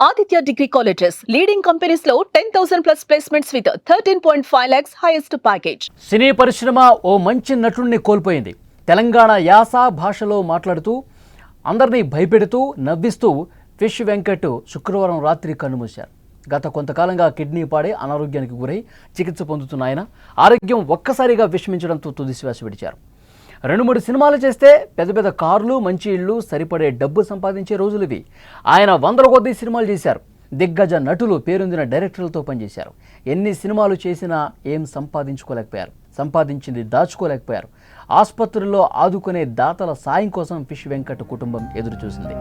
Aditya Degree Colleges, leading companies లో 10,000 plus placements with 13.5 lakhs highest package. సినీ పరిశ్రమ ఓ మంచి నటుడిని కోల్పోయింది. తెలంగాణ యాస భాషలో మాట్లాడుతూ అందరినీ భయపెడుతూ నవ్విస్తూ ఫిష్ వెంకట్ శుక్రవారం రాత్రి కన్నుమూశారు. గత కొంతకాలంగా కిడ్నీ పాడే అనారోగ్యానికి గురై చికిత్స పొందుతున్న ఆయన ఆరోగ్యం ఒక్కసారిగా విషమించడంతో తుదిశ్వాస విడిచారు. 2-3 సినిమాలు చేస్తే పెద్ద పెద్ద కార్లు, మంచి ఇళ్ళు, సరిపడే డబ్బు సంపాదించే రోజులు ఇవి. ఆయన 100ల కొద్దీ సినిమాలు చేశారు. దిగ్గజ నటులు, పేరొందిన డైరెక్టర్లతో పనిచేశారు. ఎన్ని సినిమాలు చేసినా ఏం సంపాదించుకోలేకపోయారు. సంపాదించింది దాచుకోలేకపోయారు. ఆసుపత్రుల్లో ఆదుకునే దాతల సాయం కోసం ఫిష్ వెంకట్ కుటుంబం ఎదురు చూసింది.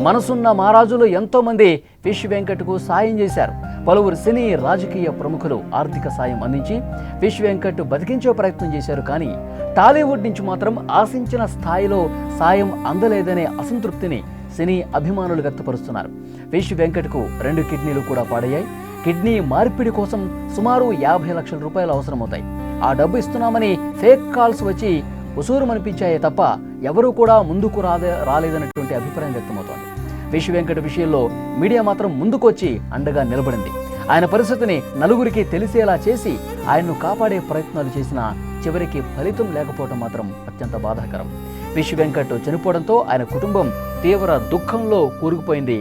మనసున్న మహారాజులు ఎంతోమంది ఫిష్ వెంకట్కు సాయం చేశారు. పలువురు సినీ, రాజకీయ ప్రముఖులు ఆర్థిక సాయం అందించి ఫిష్ వెంకట్ బతికించే ప్రయత్నం చేశారు. కానీ టాలీవుడ్ నుంచి మాత్రం ఆశించిన స్థాయిలో సాయం అందలేదనే అసంతృప్తిని సినీ అభిమానులు వ్యక్తపరుస్తున్నారు. ఫిష్ వెంకట్కు 2 కిడ్నీలు కూడా పాడయ్యాయి. కిడ్నీ మార్పిడి కోసం సుమారు 50 లక్షల రూపాయలు అవసరమవుతాయి. ఆ డబ్బు ఇస్తున్నామని ఫేక్ కాల్స్ వచ్చి ఉసూరుమనిపించాయే తప్ప ఎవరూ కూడా ముందుకు రాలేదన్నటువంటి అభిప్రాయం వ్యక్తమవుతోంది. ఫిష్ వెంకట్ విషయంలో మీడియా మాత్రం ముందుకొచ్చి అండగా నిలబడింది. ఆయన పరిస్థితిని నలుగురికి తెలిసేలా చేసి ఆయన్ను కాపాడే ప్రయత్నాలు చేసినా చివరికి ఫలితం లేకపోవడం మాత్రం అత్యంత బాధాకరం. ఫిష్ వెంకట్ చనిపోవడంతో ఆయన కుటుంబం తీవ్ర దుఃఖంలో కూరుకుపోయింది.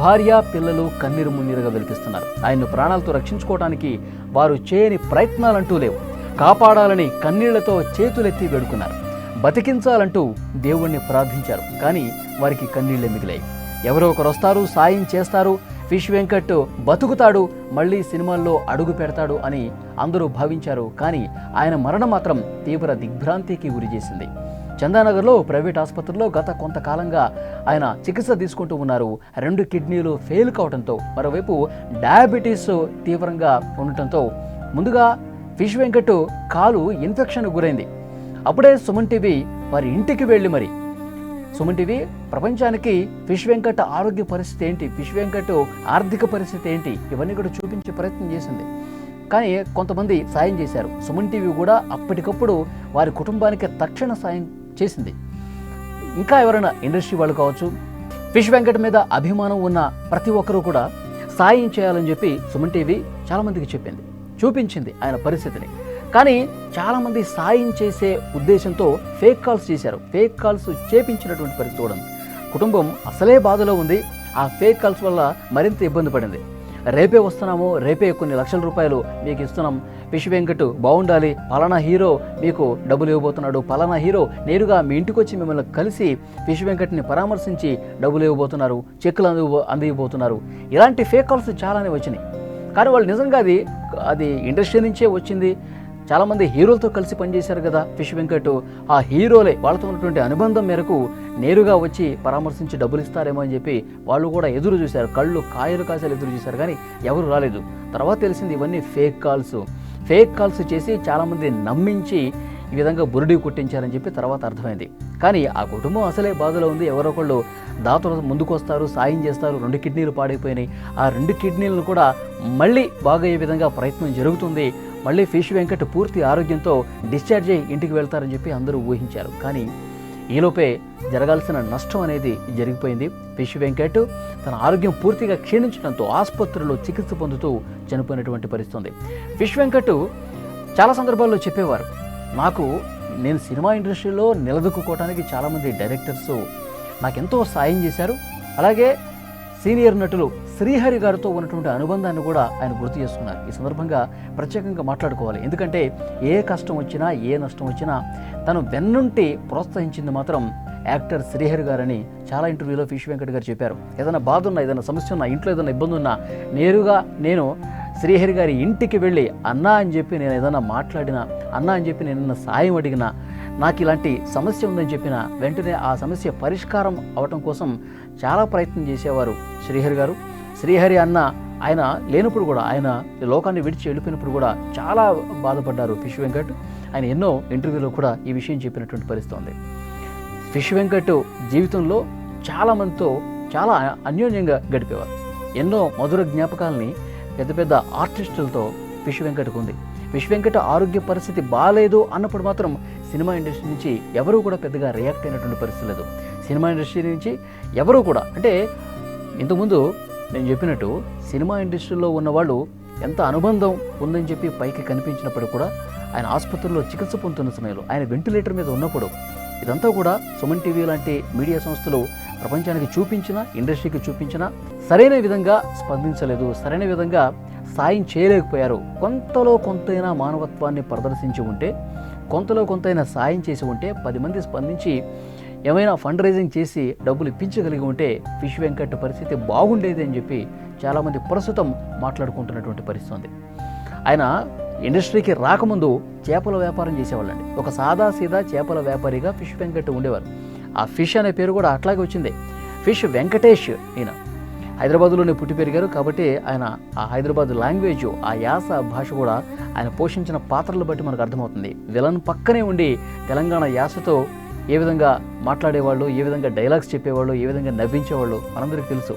భార్య, పిల్లలు కన్నీరు మున్నీరుగా వెలిపిస్తున్నారు. ఆయన్ను ప్రాణాలతో రక్షించుకోవడానికి వారు చేయని ప్రయత్నాలంటూ లేవు. కాపాడాలని కన్నీళ్లతో చేతులెత్తి వేడుకున్నారు. బతికించాలంటూ దేవుణ్ణి ప్రార్థించారు. కానీ వారికి కన్నీళ్లే మిగిలాయి. ఎవరో ఒకరు వస్తారు, సాయం చేస్తారు, ఫిష్ వెంకట్ బతుకుతాడు, మళ్ళీ సినిమాల్లో అడుగు పెడతాడు అని అందరూ భావించారు. కానీ ఆయన మరణం మాత్రం తీవ్ర దిగ్భ్రాంతికి గురి చేసింది. చందానగర్లో ప్రైవేట్ ఆసుపత్రిలో గత కొంతకాలంగా ఆయన చికిత్స తీసుకుంటూ ఉన్నారు. 2 కిడ్నీలు ఫెయిల్ కావడంతో, మరోవైపు డయాబెటీస్ తీవ్రంగా ఉండటంతో ముందుగా ఫిష్ వెంకట్ కాలు ఇన్ఫెక్షన్ గురైంది. అప్పుడే సుమన్ టీవీ వారి ఇంటికి వెళ్ళి మరి సుమన్ టీవీ ప్రపంచానికి ఫిష్ వెంకట్ ఆరోగ్య పరిస్థితి ఏంటి, ఫిష్ వెంకట్ ఆర్థిక పరిస్థితి ఏంటి, ఇవన్నీ కూడా చూపించే ప్రయత్నం చేసింది. కానీ కొంతమంది సాయం చేశారు. సుమన్ టీవీ కూడా అప్పటికప్పుడు వారి కుటుంబానికి తక్షణ సాయం చేసింది. ఇంకా ఎవరైనా ఇండస్ట్రీ వాళ్ళు కావచ్చు, ఫిష్ వెంకట్ మీద అభిమానం ఉన్న ప్రతి ఒక్కరూ కూడా సాయం చేయాలని చెప్పి సుమన్ టీవీ చాలామందికి చెప్పింది, చూపించింది ఆయన పరిస్థితిని. కానీ చాలామంది సాయం చేసే ఉద్దేశంతో ఫేక్ కాల్స్ చేశారు. ఫేక్ కాల్స్ చేపించినటువంటి పరిస్థితి కూడా కుటుంబం అసలే బాధలో ఉంది. ఆ ఫేక్ కాల్స్ వల్ల మరింత ఇబ్బంది పడింది. రేపే వస్తున్నాము, రేపే కొన్ని లక్షల రూపాయలు మీకు ఇస్తున్నాం, ఫిష్ వెంకట్ బాగుండాలి, పలానా హీరో మీకు డబ్బులు ఇవ్వబోతున్నాడు, పలానా హీరో నేరుగా మీ ఇంటికి వచ్చి మిమ్మల్ని కలిసి ఫిష్ వెంకట్ని పరామర్శించి డబ్బులు ఇవ్వబోతున్నారు, చెక్కులు అందివ్వబోతున్నారు, ఇలాంటి ఫేక్ కాల్స్ చాలానే వచ్చినాయి. కానీ వాళ్ళు నిజంగా అది ఇండస్ట్రీ నుంచే వచ్చింది. చాలామంది హీరోలతో కలిసి పనిచేశారు కదా ఫిష్ వెంకట్. ఆ హీరోలే వాళ్ళతో ఉన్నటువంటి అనుబంధం మేరకు నేరుగా వచ్చి పరామర్శించి డబ్బులు ఇస్తారేమో అని చెప్పి వాళ్ళు కూడా ఎదురు చూశారు. కళ్ళు కాయలు కాసేలు ఎదురు చూశారు. కానీ ఎవరు రాలేదు. తర్వాత తెలిసింది ఇవన్నీ ఫేక్ కాల్స్ చేసి చాలామంది నమ్మించి ఈ విధంగా బురుడి కుట్టించారని చెప్పి తర్వాత అర్థమైంది. కానీ ఆ కుటుంబం అసలే బాధలో ఉంది. ఎవరో ఒకళ్ళు దాతలు ముందుకు వస్తారు, సాయం చేస్తారు. 2 కిడ్నీలు పాడైపోయినాయి. ఆ 2 కిడ్నీలను కూడా మళ్ళీ బాగయ్యే విధంగా ప్రయత్నం జరుగుతుంది. మళ్ళీ ఫిష్ వెంకట్ పూర్తి ఆరోగ్యంతో డిశ్చార్జ్ అయ్యి ఇంటికి వెళ్తారని చెప్పి అందరూ ఊహించారు. కానీ ఈలోపే జరగాల్సిన నష్టం అనేది జరిగిపోయింది. ఫిష్ వెంకట్ తన ఆరోగ్యం పూర్తిగా క్షీణించడంతో ఆసుపత్రిలో చికిత్స పొందుతూ చనిపోయినటువంటి పరిస్థితి ఉంది. ఫిష్ వెంకట్ చాలా సందర్భాల్లో చెప్పేవారు, నేను సినిమా ఇండస్ట్రీలో నిలదొక్కుకోవడానికి చాలామంది డైరెక్టర్స్ నాకెంతో సాయం చేశారు. అలాగే సీనియర్ నటులు శ్రీహరి గారితో ఉన్నటువంటి అనుబంధాన్ని కూడా ఆయన గుర్తు చేసుకున్నారు. ఈ సందర్భంగా ప్రత్యేకంగా మాట్లాడుకోవాలి. ఎందుకంటే ఏ కష్టం వచ్చినా, ఏ నష్టం వచ్చినా తను వెన్నుంటి ప్రోత్సహించింది మాత్రం యాక్టర్ శ్రీహరి గారని చాలా ఇంటర్వ్యూలో ఫిష్ వెంకట్ గారు చెప్పారు. ఏదైనా బాధ ఉన్నా, ఏదైనా సమస్య ఉన్నా, ఇంట్లో ఏదైనా ఇబ్బంది ఉన్నా నేరుగా నేను శ్రీహరి గారి ఇంటికి వెళ్ళి అన్నా అని చెప్పి నేను ఏదైనా మాట్లాడినా, అన్నా అని చెప్పి నేను సాయం అడిగినా, నాకు ఇలాంటి సమస్య ఉందని చెప్పిన వెంటనే ఆ సమస్య పరిష్కారం అవటం కోసం చాలా ప్రయత్నం చేసేవారు శ్రీహరి గారు. శ్రీహరి అన్న ఆయన లేనప్పుడు కూడా, ఆయన లోకాన్ని విడిచి వెళ్ళిపోయినప్పుడు కూడా చాలా బాధపడ్డారు ఫిష్ వెంకట్. ఆయన ఎన్నో ఇంటర్వ్యూలో కూడా ఈ విషయం చెప్పినటువంటి పరిస్థితి ఉంది. ఫిష్ వెంకట్ జీవితంలో చాలామందితో చాలా అన్యోన్యంగా గడిపేవారు. ఎన్నో మధుర జ్ఞాపకాలని పెద్ద పెద్ద ఆర్టిస్టులతో ఫిష్ వెంకట్కు ఉంది. ఫిష్ వెంకట్ ఆరోగ్య పరిస్థితి బాగాలేదు అన్నప్పుడు మాత్రం సినిమా ఇండస్ట్రీ నుంచి ఎవరూ కూడా పెద్దగా రియాక్ట్ అయినటువంటి పరిస్థితి లేదు. సినిమా ఇండస్ట్రీ నుంచి ఎవరూ కూడా, అంటే ఇంతకుముందు నేను చెప్పినట్టు సినిమా ఇండస్ట్రీలో ఉన్నవాళ్ళు ఎంత అనుబంధం ఉందని చెప్పి పైకి కనిపించినప్పుడు కూడా ఆయన ఆసుపత్రిలో చికిత్స పొందుతున్న సమయంలో ఆయన వెంటిలేటర్ మీద ఉన్నప్పుడు ఇదంతా కూడా సుమన్ టీవీ లాంటి మీడియా సంస్థలు ప్రపంచానికి చూపించినా, ఇండస్ట్రీకి చూపించినా సరైన విధంగా స్పందించలేదు, సరైన విధంగా సాయం చేయలేకపోయారు. కొంతలో కొంతైనా మానవత్వాన్ని ప్రదర్శించి ఉంటే, కొంతలో కొంతైనా సాయం చేసి ఉంటే, 10 మంది స్పందించి ఏమైనా ఫండ్ రైజింగ్ చేసి డబ్బులు ఇప్పించగలిగి ఉంటే ఫిష్ వెంకట్ పరిస్థితి బాగుండేది అని చెప్పి చాలామంది ప్రస్తుతం మాట్లాడుకుంటున్నటువంటి పరిస్థితి ఉంది. ఆయన ఇండస్ట్రీకి రాకముందు చేపల వ్యాపారం చేసేవాళ్ళండి. ఒక సాదాసీదా చేపల వ్యాపారిగా ఫిష్ వెంకట్ ఉండేవారు. ఆ ఫిష్ అనే పేరు కూడా అట్లాగే వచ్చింది. ఫిష్ వెంకటేష్. ఈయన హైదరాబాద్లోనే పుట్టి పెరిగారు కాబట్టి ఆయన ఆ హైదరాబాద్ లాంగ్వేజ్, ఆ యాస భాష కూడా ఆయన పోషించిన పాత్రలు బట్టి మనకు అర్థమవుతుంది. విలన్ పక్కనే ఉండి తెలంగాణ యాసతో ఏ విధంగా మాట్లాడేవాళ్ళు, ఏ విధంగా డైలాగ్స్ చెప్పేవాళ్ళు, ఏ విధంగా నవ్వించేవాళ్ళు మనందరికీ తెలుసు.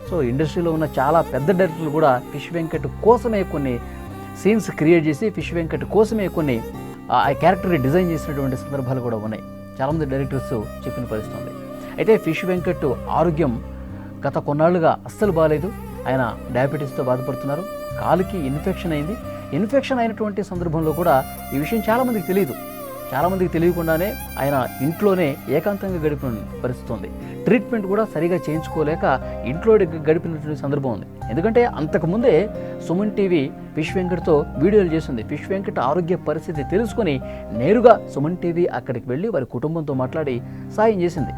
సో ఇండస్ట్రీలో ఉన్న చాలా పెద్ద డైరెక్టర్లు కూడా ఫిష్ వెంకట్ కోసమే కొన్ని సీన్స్ క్రియేట్ చేసి ఫిష్ వెంకట్ కోసమే కొన్ని ఆ క్యారెక్టర్ని డిజైన్ చేసినటువంటి సందర్భాలు కూడా ఉన్నాయి. చాలామంది డైరెక్టర్స్ చెప్పిన పరిస్థితి ఉంది. అయితే ఫిష్ వెంకట్ ఆరోగ్యం గత కొన్నాళ్ళుగా అస్సలు బాగాలేదు. ఆయన డయాబెటీస్తో బాధపడుతున్నారు. కాలుకి ఇన్ఫెక్షన్ అయింది. ఇన్ఫెక్షన్ అయినటువంటి సందర్భంలో కూడా ఈ విషయం చాలామందికి తెలియదు. చాలామందికి తెలియకుండానే ఆయన ఇంట్లోనే ఏకాంతంగా గడిపిన పరిస్థితి ఉంది. ట్రీట్మెంట్ కూడా సరిగా చేయించుకోలేక ఇంట్లో గడిపినటువంటి సందర్భం ఉంది. ఎందుకంటే అంతకుముందే సుమన్ టీవీ ఫిష్ వెంకట్తో వీడియోలు చేసింది. ఫిష్ వెంకట్ ఆరోగ్య పరిస్థితి తెలుసుకొని నేరుగా సుమన్ టీవీ అక్కడికి వెళ్ళి వారి కుటుంబంతో మాట్లాడి సాయం చేసింది.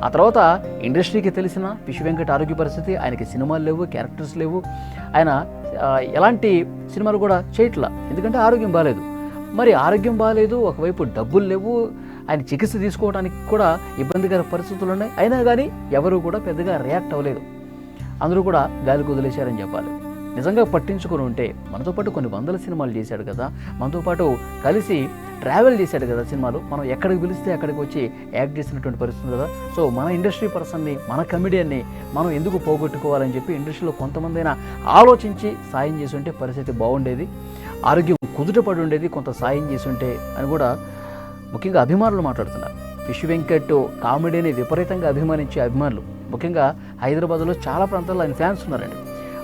ఆ తర్వాత ఇండస్ట్రీకి తెలిసిన ఫిష్ వెంకట్ ఆరోగ్య పరిస్థితి, ఆయనకి సినిమాలు లేవు, క్యారెక్టర్స్ లేవు, ఆయన ఎలాంటి సినిమాలు కూడా చేయట్లా, ఎందుకంటే ఆరోగ్యం బాగాలేదు. మరి ఆరోగ్యం బాగాలేదు, ఒకవైపు డబ్బులు లేవు, ఆయన చికిత్స తీసుకోవడానికి కూడా ఇబ్బందికర పరిస్థితులు ఉన్నాయి. అయినా కానీ ఎవరు కూడా పెద్దగా రియాక్ట్ అవ్వలేదు. అందరూ కూడా గాలికి వదిలేశారని చెప్పాలి. నిజంగా పట్టించుకొని ఉంటే మనతో పాటు కొన్ని వందల సినిమాలు చేశాడు కదా, మనతో పాటు కలిసి ట్రావెల్ చేశాడు కదా సినిమాలు, మనం ఎక్కడికి పిలిస్తే అక్కడికి వచ్చి యాక్ట్ చేసినటువంటి పరిస్థితి కదా. సో మన ఇండస్ట్రీ పర్సన్ని, మన కమెడియన్ని మనం ఎందుకు పోగొట్టుకోవాలని చెప్పి ఇండస్ట్రీలో కొంతమందైనా ఆలోచించి సాయం చేసి ఉంటే పరిస్థితి బాగుండేది, ఆరోగ్యం కుదుటపడి ఉండేది, కొంత సాయం చేసి ఉంటే అని కూడా ముఖ్యంగా అభిమానులు మాట్లాడుతున్నారు. ఫిష్ వెంకట్ కామెడీని విపరీతంగా అభిమానించే అభిమానులు ముఖ్యంగా హైదరాబాద్లో చాలా ప్రాంతాల్లో ఆయన ఫ్యాన్స్ ఉన్నారండి.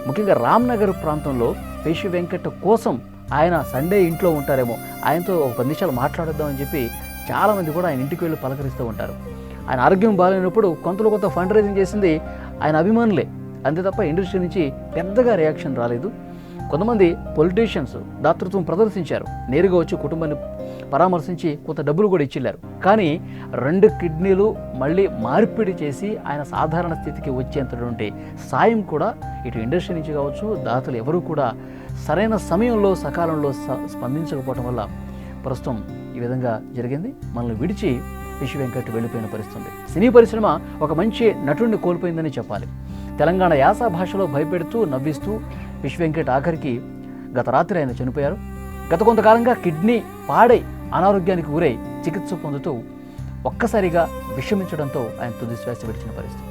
ముఖ్యంగా రామ్నగర్ ప్రాంతంలో ఫిష్ వెంకట్ కోసం ఆయన సండే ఇంట్లో ఉంటారేమో, ఆయనతో ఒక 10 నిమిషాలు మాట్లాడొద్దామని చెప్పి చాలామంది కూడా ఆయన ఇంటికి వెళ్ళి పలకరిస్తూ ఉంటారు. ఆయన ఆరోగ్యం బాగాలేనప్పుడు కొంతలో కొంత ఫండ్ రైజింగ్ చేసింది ఆయన అభిమానులే, అంతే తప్ప ఇండస్ట్రీ నుంచి పెద్దగా రియాక్షన్ రాలేదు. కొంతమంది పొలిటీషియన్స్ దాతృత్వం ప్రదర్శించారు, నేరుగా వచ్చి కుటుంబాన్ని పరామర్శించి కొంత డబ్బులు కూడా ఇచ్చిల్లారు. కానీ 2 కిడ్నీలు మళ్ళీ మార్పిడి చేసి ఆయన సాధారణ స్థితికి వచ్చేంతటువంటి సాయం కూడా ఇటు ఇండస్ట్రీ నుంచి కావచ్చు, దాతలు ఎవరూ కూడా సరైన సమయంలో సకాలంలో స్పందించకపోవడం వల్ల ప్రస్తుతం ఈ విధంగా జరిగింది. మనల్ని విడిచి ఫిష్ వెంకట్ వెళ్ళిపోయిన పరిస్థితి. సినీ పరిశ్రమ ఒక మంచి నటుడిని కోల్పోయిందని చెప్పాలి. తెలంగాణ యాస భాషలో భయపెడుతూ నవ్విస్తూ ఫిష్ వెంకట్ ఆఖరికి గత రాత్రి ఆయన చనిపోయారు. గత కొంతకాలంగా కిడ్నీ పాడై అనారోగ్యానికి గురై చికిత్స పొందుతూ ఒక్కసారిగా విషమించడంతో ఆయన తుది శ్వాస విడిచిన పరిస్థితి.